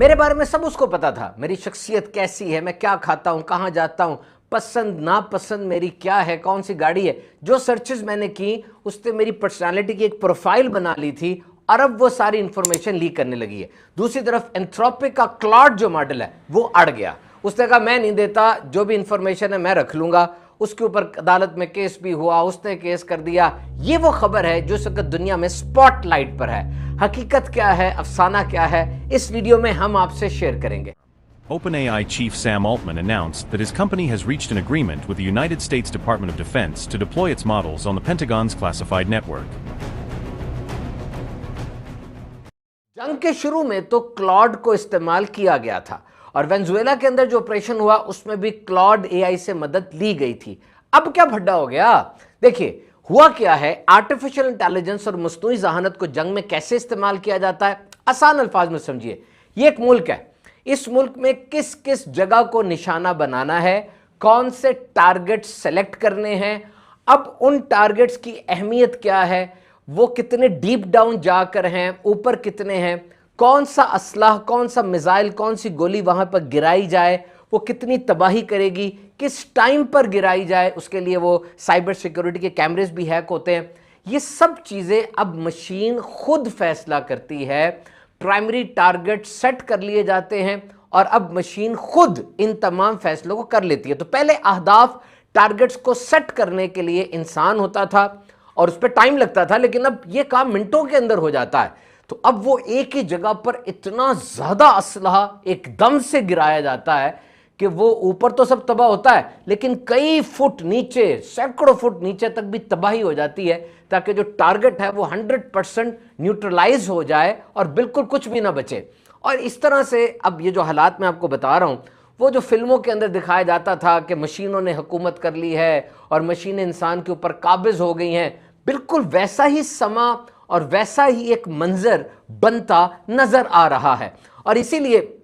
मेरे बारे में सब उसको पता था, मेरी शख्सियत कैसी है, मैं क्या खाता हूं, कहां जाता हूं, पसंद नापसंद मेरी क्या है, कौन सी गाड़ी है। जो सर्चेस मैंने की उससे मेरी पर्सनालिटी की एक प्रोफाइल बना ली थी और अब वो सारी इंफॉर्मेशन लीक करने लगी है। दूसरी तरफ एंथ्रोपिक का क्लॉड जो मॉडल है वो अड़ गया। उसने कहा मैं नहीं देता, जो भी इंफॉर्मेशन है मैं रख लूंगा। उसके ऊपर अदालत में केस भी हुआ, उसने केस कर दिया। ये वो खबर है जो इस वक्त दुनिया में स्पॉटलाइट पर है। हकीकत क्या है, अफसाना क्या है, इस वीडियो में हम आपसे शेयर करेंगे। OpenAI chief Sam Altman announced that his company has reached an agreement with the United States Department of Defense to deploy its models on the Pentagon's classified network. जंग के शुरू में तो क्लॉड को इस्तेमाल किया गया था और वेनेजुएला के अंदर जो ऑपरेशन हुआ उसमें भी क्लॉड एआई से मदद ली गई थी। अब क्या भड्डा हो गया? देखिए हुआ क्या है, आर्टिफिशियल इंटेलिजेंस और मस्नूई ज़हानत को जंग में कैसे इस्तेमाल किया जाता है, आसान अल्फाज में समझिए। ये एक मुल्क है, इस मुल्क में किस किस जगह को निशाना बनाना है, कौन से टारगेट सेलेक्ट करने हैं, अब उन टारगेट्स की अहमियत क्या है, वो कितने डीप डाउन जाकर हैं, ऊपर कितने हैं, कौन सा असलाह, कौन सा मिसाइल, कौन सी गोली वहां पर गिराई जाए, वो कितनी तबाही करेगी, किस टाइम पर गिराई जाए, उसके लिए वो साइबर सिक्योरिटी के कैमरेज भी हैक होते हैं। ये सब चीज़ें अब मशीन खुद फैसला करती है। प्राइमरी टारगेट सेट कर लिए जाते हैं और अब मशीन खुद इन तमाम फैसलों को कर लेती है। तो पहले अहदाफ टारगेट्स को सेट करने के लिए इंसान होता था और उस पर टाइम लगता था, लेकिन अब ये काम मिनटों के अंदर हो जाता है। तो अब वो एक ही जगह पर इतना ज़्यादा असलहा एकदम से गिराया जाता है कि वो ऊपर तो सब तबाह होता है, लेकिन कई फुट नीचे, सैकड़ों फुट नीचे तक भी तबाही हो जाती है, ताकि जो टारगेट है वो 100% न्यूट्रलाइज हो जाए और बिल्कुल कुछ भी ना बचे। और इस तरह से अब ये जो हालात मैं आपको बता रहा हूँ, वो जो फिल्मों के अंदर दिखाया जाता था कि मशीनों ने हुकूमत कर ली है और मशीनें इंसान के ऊपर काबिज हो गई हैं, बिल्कुल वैसा ही समा और वैसा ही एक मंजर बनता नजर आ रहा है। और इसीलिए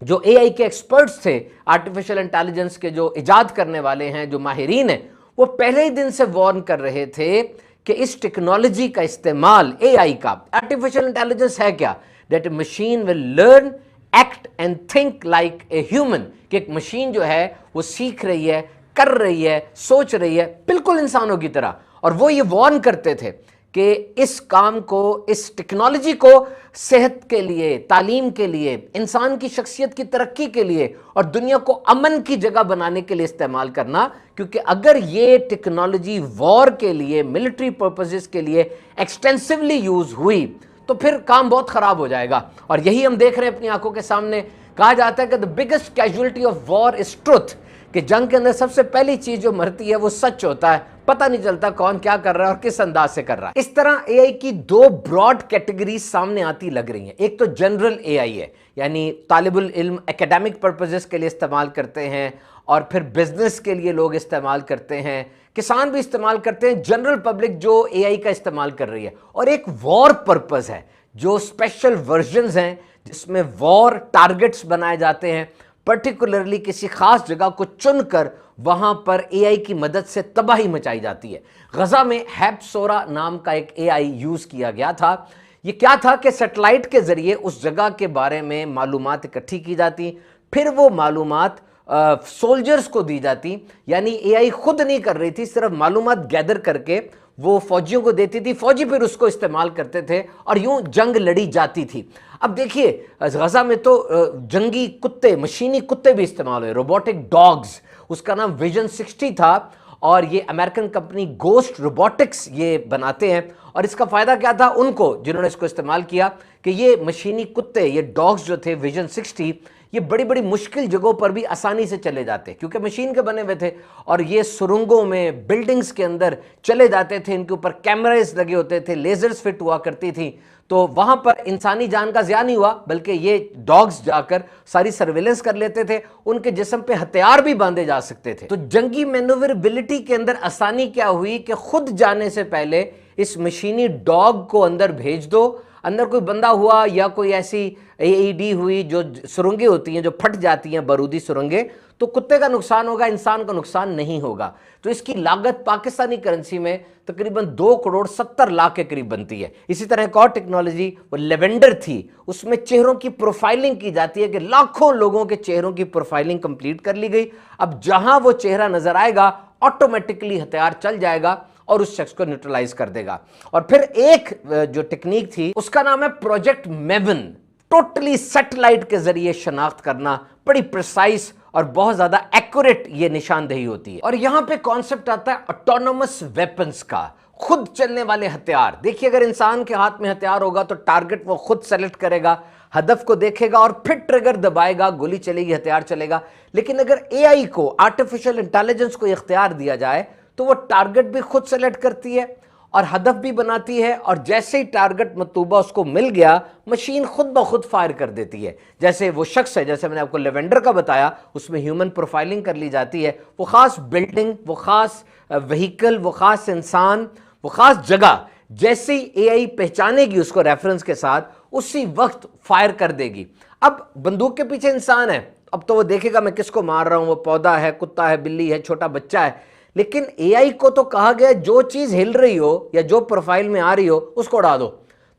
जो एआई के एक्सपर्ट्स थे, आर्टिफिशियल इंटेलिजेंस के जो इजाद करने वाले हैं, जो माहिरीन हैं, वो पहले ही दिन से वार्न कर रहे थे कि इस टेक्नोलॉजी का इस्तेमाल, एआई का, आर्टिफिशियल इंटेलिजेंस है क्या, that A machine will learn, act and think like a human, कि एक मशीन जो है वो सीख रही है, कर रही है, सोच रही है बिल्कुल इंसानों की तरह। और वो ये वार्न करते थे कि इस काम को, इस टेक्नोलॉजी को सेहत के लिए, तालीम के लिए, इंसान की शख्सियत की तरक्की के लिए और दुनिया को अमन की जगह बनाने के लिए इस्तेमाल करना, क्योंकि अगर ये टेक्नोलॉजी वॉर के लिए, मिलिट्री पर्पसेस के लिए एक्सटेंसिवली यूज हुई तो फिर काम बहुत खराब हो जाएगा। और यही हम देख रहे हैं अपनी आंखों के सामने। कहा जाता है कि the biggest casualty of war is truth, कि जंग के अंदर सबसे पहली चीज जो मरती है वो सच होता है। पता नहीं चलता कौन क्या कर रहा है और किस अंदाज से कर रहा है। इस तरह एआई की दो ब्रॉड कैटेगरीज सामने आती लग रही हैं। एक तो जनरल एआई है, यानी तालिबुल इल्म एकेडमिक पर्पसेस के लिए इस्तेमाल करते हैं और फिर बिजनेस के लिए लोग इस्तेमाल करते हैं, किसान भी इस्तेमाल करते हैं, जनरल पब्लिक जो एआई का इस्तेमाल कर रही है। और एक वॉर पर्पस है, जो स्पेशल वर्जन्स हैं जिसमें वॉर टारगेट्स बनाए जाते हैं, पर्टिकुलरली किसी खास जगह को चुनकर वहां पर एआई की मदद से तबाही मचाई जाती है। गजा में हैप्सोरा नाम का एक एआई यूज किया गया था। ये क्या था कि सैटेलाइट के जरिए उस जगह के बारे में मालूमात इकट्ठी की जाती, फिर वो मालूमात सोल्जर्स को दी जाती। यानी एआई खुद नहीं कर रही थी, सिर्फ मालूमात गैदर करके वो फौजियों को देती थी, फौजी फिर उसको इस्तेमाल करते थे और यूं जंग लड़ी जाती थी। अब देखिए गजा में तो जंगी कुत्ते, मशीनी कुत्ते भी इस्तेमाल हुए, रोबोटिक डॉग्स, उसका नाम विजन 60 था और ये अमेरिकन कंपनी गोस्ट रोबोटिक्स ये बनाते हैं। और इसका फायदा क्या था उनको, जिन्होंने इसको इस्तेमाल किया, कि ये मशीनी कुत्ते, ये डॉग्स जो थे विजन 60, ये बड़ी बड़ी मुश्किल जगहों पर भी आसानी से चले जाते क्योंकि मशीन के बने हुए थे और ये सुरंगों में, बिल्डिंग्स के अंदर चले जाते थे। इनके ऊपर कैमरास लगे होते थे, लेजर्स फिट हुआ करती थी, तो वहां पर इंसानी जान का ज़िया नहीं हुआ, बल्कि ये डॉग्स जाकर सारी सर्वेलेंस कर लेते थे। उनके जिस्म पे हथियार भी बांधे जा सकते थे। तो जंगी मैन्यूवरेबिलिटी के अंदर आसानी क्या हुई कि खुद जाने से पहले इस मशीनी डॉग को अंदर भेज दो, अंदर कोई बंदा हुआ या कोई ऐसी AED हुई जो सुरंगें होती हैं जो फट जाती हैं, बारूदी सुरंगें, तो कुत्ते का नुकसान होगा, इंसान का नुकसान नहीं होगा। तो इसकी लागत पाकिस्तानी करेंसी में तकरीबन 2,70,00,000 के करीब बनती है। इसी तरह एक और टेक्नोलॉजी वो लेवेंडर थी, उसमें चेहरों की प्रोफाइलिंग की जाती है कि लाखों लोगों के चेहरों की प्रोफाइलिंग कंप्लीट कर ली गई। अब जहां वो चेहरा नजर आएगा ऑटोमेटिकली हथियार चल जाएगा और उस शख्स को न्यूट्रलाइज कर देगा। और फिर एक जो टेक्निक थी उसका नाम है प्रोजेक्ट मेवन। टोटली सैटेलाइट के जरिए शनाख्त करना, बड़ी प्रिसाइज और बहुत ज्यादा एक्यूरेट ये निशानदेही होती है। और यहां पे कॉन्सेप्ट आता है ऑटोनोमस वेपन्स का, खुद चलने वाले हथियार। देखिए, अगर इंसान के हाथ में हथियार होगा तो टारगेट वो खुद सेलेक्ट करेगा, हदफ को देखेगा और फिर ट्रिगर दबाएगा, गोली चलेगी, हथियार चलेगा। लेकिन अगर AI को, आर्टिफिशियल इंटेलिजेंस को इख्तियार दिया जाए तो वो टारगेट भी खुद सेलेक्ट करती है और हदफ भी बनाती है, और जैसे ही टारगेट मतलूबा उसको मिल गया, मशीन खुद ब खुद फायर कर देती है। जैसे वो शख्स है, जैसे मैंने आपको लेवेंडर का बताया, उसमें ह्यूमन प्रोफाइलिंग कर ली जाती है। वो खास बिल्डिंग, वो खास व्हीकल, वो खास इंसान, वो खास जगह जैसे ही AI पहचानेगी उसको रेफरेंस के साथ, उसी वक्त फायर कर देगी। अब बंदूक के पीछे इंसान है, अब तो वो देखेगा मैं किसको मार रहा हूं, वो पौधा है, कुत्ता है, बिल्ली है, छोटा बच्चा है। लेकिन AI को तो कहा गया जो चीज हिल रही हो या जो प्रोफाइल में आ रही हो उसको उड़ा दो।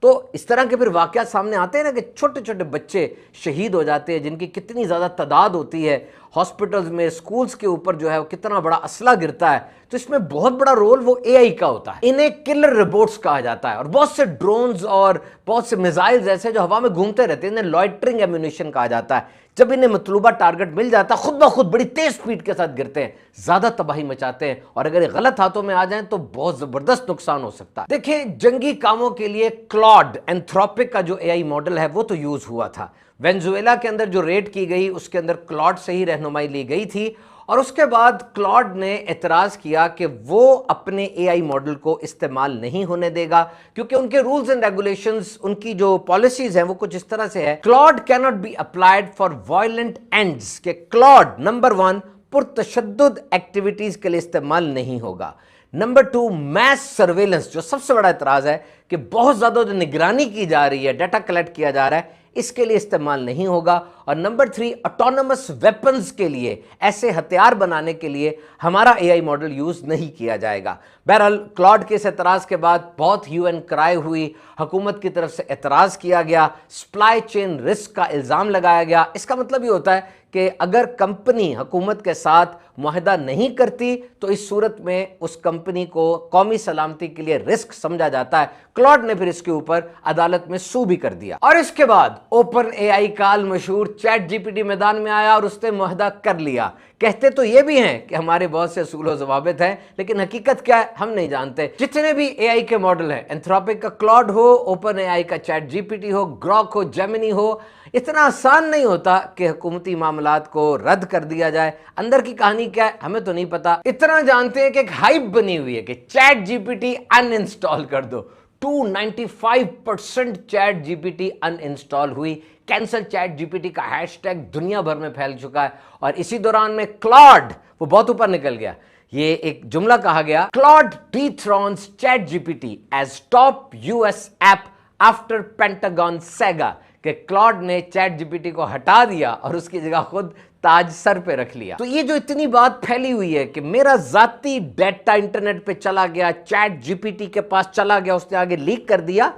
तो इस तरह के फिर वाकयात सामने आते हैं ना कि छोटे छोटे बच्चे शहीद हो जाते हैं, जिनकी कितनी ज्यादा तादाद होती है, हॉस्पिटल्स में, स्कूल्स के ऊपर जो है वो कितना बड़ा असला गिरता है। तो इसमें बहुत बड़ा रोल वो AI का होता है। इन्हें किलर रोबोट्स कहा जाता है, और बहुत से ड्रोन्स और बहुत से मिसाइल्स ऐसे जो हवा में घूमते रहते हैं, इन्हें लॉइटरिंग एम्यूनिशन कहा जाता है। जब इन्हें मतलूबा टारगेट मिल जाता है, खुद ब खुद बड़ी तेज स्पीड के साथ गिरते हैं, ज्यादा तबाही मचाते हैं, और अगर ये गलत हाथों में आ जाएं तो बहुत जबरदस्त नुकसान हो सकता है। देखिए, जंगी कामों के लिए क्लॉड, एंथ्रोपिक का जो AI मॉडल है वो तो यूज हुआ था। वेनेजुएला के अंदर जो रेड की गई उसके अंदर क्लॉड से ही रहनुमाई ली गई थी, और उसके बाद क्लॉड ने एतराज किया कि वो अपने AI मॉडल को इस्तेमाल नहीं होने देगा, क्योंकि उनके रूल्स एंड रेगुलेशंस, उनकी जो पॉलिसीज हैं वो कुछ इस तरह से है, Claude can not be applied for violent ends, के क्लॉड नंबर 1 पुरतशद्दुद एक्टिविटीज के लिए इस्तेमाल नहीं होगा। नंबर 2 मैस सर्वेलेंस, जो सबसे बड़ा एतराज है कि बहुत ज्यादा जो निगरानी की जा रही है, डाटा कलेक्ट किया जा रहा है, इसके लिए इस्तेमाल नहीं होगा। और नंबर 3 ऑटोनोमस वेपन्स के लिए, ऐसे हथियार बनाने के लिए हमारा AI मॉडल यूज नहीं किया जाएगा। बहरहाल क्लॉड के इस एतराज के बाद बहुत ह्यू एंड क्राई हुई, हुकूमत की तरफ से एतराज किया गया, सप्लाई चेन रिस्क का इल्जाम लगाया गया। इसका मतलब ये होता है कि अगर कंपनी हुकूमत के साथ मुआहदा नहीं करती तो इस सूरत में उस कंपनी को कौमी सलामती के लिए रिस्क समझा जाता है। क्लॉड ने फिर इसके ऊपर अदालत में सू भी कर दिया, और इसके बाद ओपन AI का मशहूर ChatGPT मैदान में आया और उसने मुआहदा कर लिया। कहते तो ये भी हैं कि हमारे बहुत से असूल व ज़वाबित हैं, लेकिन हकीकत क्या है हम नहीं जानते। जितने भी AI के मॉडल हैं, एंथ्रोपिक का क्लॉड हो, ओपन AI का ChatGPT हो, ग्रॉक हो, जेमिनी हो, इतना आसान नहीं होता कि हुकूमती मामलात को रद्द कर दिया जाए। अंदर की कहानी क्या है हमें तो नहीं पता, इतना जानते हैं कि एक हाइप बनी हुई है कि ChatGPT अनइंस्टॉल कर दो। 295% ChatGPT अनइंस्टॉल हुई। कैंसल ChatGPT का हैशटैग दुनिया भर में फैल चुका है, और इसी दौरान में क्लॉड वो बहुत ऊपर निकल गया। ये एक जुमला कहा गया, Claude dethrones ChatGPT as top US app after Pentagon saga, कि क्लॉड ने ChatGPT को हटा दिया और उसकी जगह खुद ताज सर पे रख लिया। तो ये जो इतनी बात फैली हुई है कि मेरा जाती डेटा इंटरनेट पे चला गया, ChatGPT के पास चला गया, उसने आगे लीक कर दिया,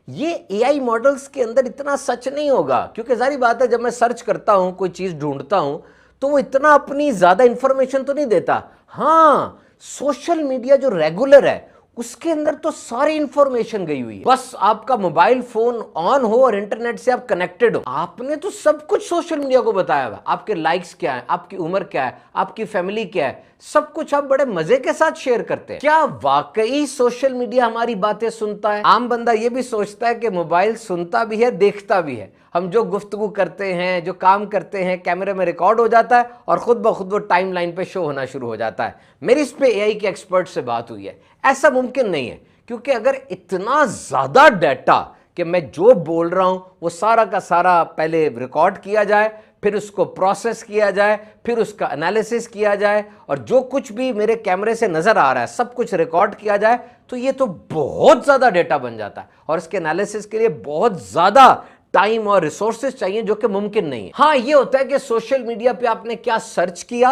ये AI मॉडल्स के अंदर इतना सच नहीं होगा। क्योंकि जारी बात है, जब मैं सर्च करता हूं, कोई चीज ढूंढता हूं, तो वो इतना अपनी ज्यादा इंफॉर्मेशन तो नहीं देता। हाँ, सोशल मीडिया जो रेगुलर है उसके अंदर तो सारी इंफॉर्मेशन गई हुई है। बस आपका मोबाइल फोन ऑन हो और इंटरनेट से आप कनेक्टेड हो, आपने तो सब कुछ सोशल मीडिया को बताया हुआ। आपके लाइक्स क्या है, आपकी उम्र क्या है, आपकी फैमिली क्या है, सब कुछ आप बड़े मजे के साथ शेयर करते हैं। क्या वाकई सोशल मीडिया हमारी बातें सुनता है? आम बंदा ये भी सोचता है कि मोबाइल सुनता भी है, देखता भी है। हम जो गुफ्तगू करते हैं, जो काम करते हैं, कैमरे में रिकॉर्ड हो जाता है और खुद ब खुद वो टाइमलाइन पे शो होना शुरू हो जाता है। मेरी इस पे AI के एक्सपर्ट से बात हुई है, ऐसा मुमकिन नहीं है, क्योंकि अगर इतना ज्यादा डाटा कि मैं जो बोल रहा हूं वो सारा का सारा पहले रिकॉर्ड किया जाए, फिर उसको प्रोसेस किया जाए, फिर उसका एनालिसिस किया जाए, और जो कुछ भी मेरे कैमरे से नजर आ रहा है सब कुछ रिकॉर्ड किया जाए, तो ये तो बहुत ज्यादा डेटा बन जाता है और इसके एनालिसिस के लिए बहुत ज्यादा टाइम और रिसोर्सेज चाहिए, जो कि मुमकिन नहीं है। हाँ, ये होता है कि सोशल मीडिया पे आपने क्या सर्च किया,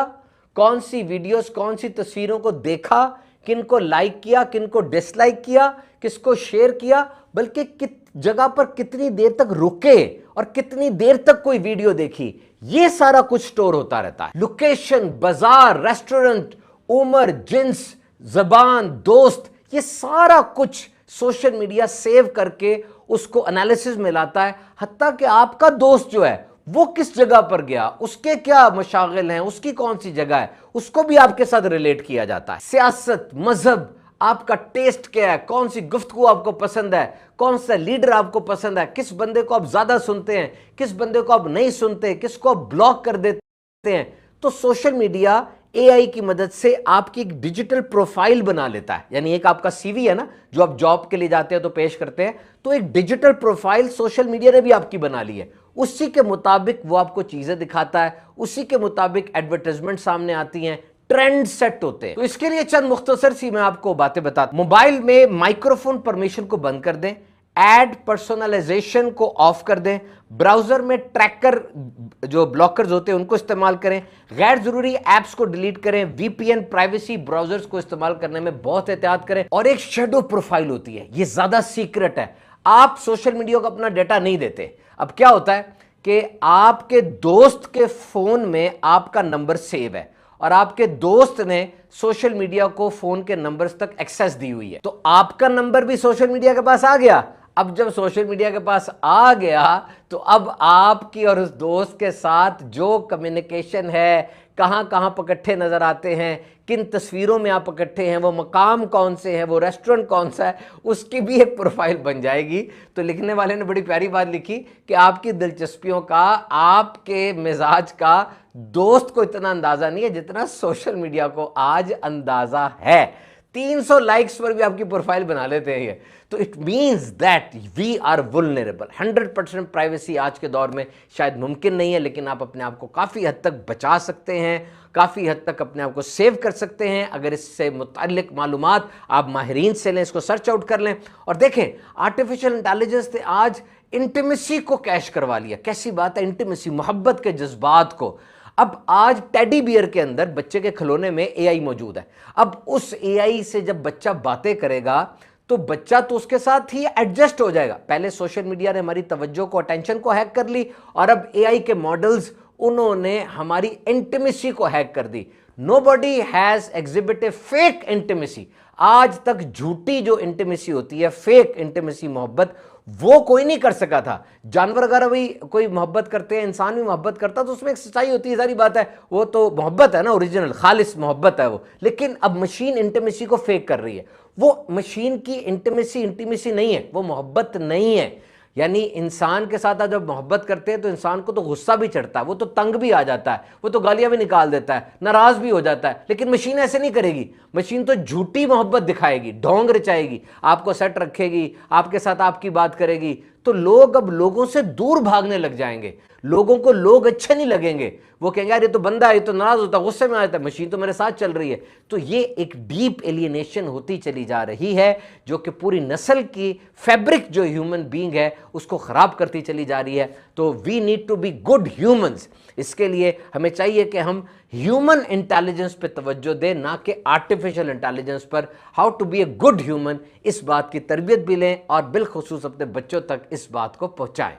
कौन सी वीडियोस, कौन सी तस्वीरों को देखा, किनको लाइक किया, किनको डिसलाइक किया, किसको शेयर किया, बल्कि किस जगह पर कितनी देर तक रुके और कितनी देर तक कोई वीडियो देखी, ये सारा कुछ स्टोर होता रहता है। लोकेशन, बाजार, रेस्टोरेंट, उम्र, जिन्स, जबान, दोस्त, ये सारा कुछ सोशल मीडिया सेव करके उसको एनालिसिस में लाता है। हत्ता कि आपका दोस्त जो है वो किस जगह पर गया, उसके क्या मशागिल हैं, उसकी कौन सी जगह है, उसको भी आपके साथ रिलेट किया जाता है। सियासत, मजहब, आपका टेस्ट क्या है, कौन सी गुफ्तगू आपको पसंद है, कौन सा लीडर आपको पसंद है, किस बंदे को आप ज्यादा सुनते हैं, किस बंदे को आप नहीं सुनते, किसको आप ब्लॉक कर देते हैं। तो सोशल मीडिया एआई की मदद से आपकी एक डिजिटल प्रोफाइल बना लेता है। यानी एक आपका सीवी है ना, जो आप जॉब के लिए जाते हैं तो पेश करते हैं, तो एक डिजिटल प्रोफाइल सोशल मीडिया ने भी आपकी बना ली है। उसी के मुताबिक वो आपको चीजें दिखाता है, उसी के मुताबिक एडवर्टाइजमेंट सामने आती हैं, ट्रेंड सेट होते हैं। तो इसके लिए चंद मुख्तसर सी मैं आपको बातें बताता हूं। मोबाइल में माइक्रोफोन परमिशन को बंद कर दें, एड पर्सनलाइजेशन को ऑफ कर दें, ब्राउजर में ट्रैकर जो ब्लॉकर्स होते हैं उनको इस्तेमाल करें, गैर जरूरी एप्स को डिलीट करें, वीपीएन प्राइवेसी ब्राउजर्स को इस्तेमाल करने में बहुत एहतियात करें। और एक शेडो प्रोफाइल होती है, ये ज्यादा सीक्रेट है, आप सोशल मीडिया को अपना डेटा नहीं देते। अब क्या होता है कि आपके दोस्त के फोन में आपका नंबर सेव है और आपके दोस्त ने सोशल मीडिया को फोन के नंबर्स तक एक्सेस दी हुई है, तो आपका नंबर भी सोशल मीडिया के पास आ गया। अब जब सोशल मीडिया के पास आ गया तो अब आपकी और उस दोस्त के साथ जो कम्युनिकेशन है, कहां कहां पर इकट्ठे नजर आते हैं, किन तस्वीरों में आप इकट्ठे हैं, वो मकाम कौन से हैं, वो रेस्टोरेंट कौन सा है, उसकी भी एक प्रोफाइल बन जाएगी। तो लिखने वाले ने बड़ी प्यारी बात लिखी कि आपकी दिलचस्पियों का, आपके मिजाज का दोस्त को इतना अंदाजा नहीं है जितना सोशल मीडिया को आज अंदाजा है। 300 लाइक्स पर भी आपकी प्रोफाइल बना लेते हैं ये। तो it means that we are vulnerable. 100% privacy आज के दौर में शायद मुमकिन नहीं है, लेकिन आप अपने आप को काफ़ी हद तक बचा सकते हैं, काफ़ी हद तक अपने आप को सेव कर सकते हैं अगर इससे मुताल्लिक मालूमात आप माहिरीन से लें, इसको सर्च आउट कर लें। और देखें, आर्टिफिशियल इंटेलिजेंस ने आज इंटीमेसी को कैश करवा लिया। कैसी बात है, इंटीमेसी, मोहब्बत के जज्बात को। अब आज टेडी बियर के अंदर बच्चे के खिलौने में एआई मौजूद है। अब उस एआई से जब बच्चा बातें करेगा तो बच्चा तो उसके साथ ही एडजस्ट हो जाएगा। पहले सोशल मीडिया ने हमारी तवज्जो को, अटेंशन को हैक कर ली और अब एआई के मॉडल्स, उन्होंने हमारी इंटीमेसी को हैक कर दी। Nobody has exhibited fake intimacy. आज तक झूठी जो इंटीमेसी होती है, फेक इंटीमेसी, मोहब्बत, वो कोई नहीं कर सका था। जानवर अगर अभी कोई मोहब्बत करते हैं, इंसान भी मोहब्बत करता, तो उसमें एक सच्चाई होती है, सारी बात है, वो तो मोहब्बत है ना, ओरिजिनल खालिस मोहब्बत है वो। लेकिन अब मशीन इंटीमेसी को फेक कर रही है। वो मशीन की इंटीमेसी नहीं है, वो मोहब्बत नहीं है। यानी इंसान के साथ आप जब मोहब्बत करते हैं तो इंसान को तो गुस्सा भी चढ़ता है, वो तो तंग भी आ जाता है, वो तो गालियां भी निकाल देता है, नाराज भी हो जाता है। लेकिन मशीन ऐसे नहीं करेगी। मशीन तो झूठी मोहब्बत दिखाएगी, ढोंग रचाएगी, आपको सेट रखेगी, आपके साथ आपकी बात करेगी। तो लोग अब लोगों से दूर भागने लग जाएंगे, लोगों को लोग अच्छे नहीं लगेंगे। वो कहेंगे यार ये तो बंदा है, ये तो नाराज होता है, गुस्से में आता है, मशीन तो मेरे साथ चल रही है। तो ये एक डीप एलियनेशन होती चली जा रही है, जो कि पूरी नस्ल की फैब्रिक जो ह्यूमन बीइंग है उसको खराब करती चली जा रही है। तो we need to be good humans. इसके लिए हमें चाहिए कि हम ह्यूमन इंटेलिजेंस पे तवज्जो दें, ना कि आर्टिफिशियल इंटेलिजेंस पर। How to be a good human, इस बात की तरबियत भी लें और बिलखुसूस अपने बच्चों तक इस बात को पहुंचाएं।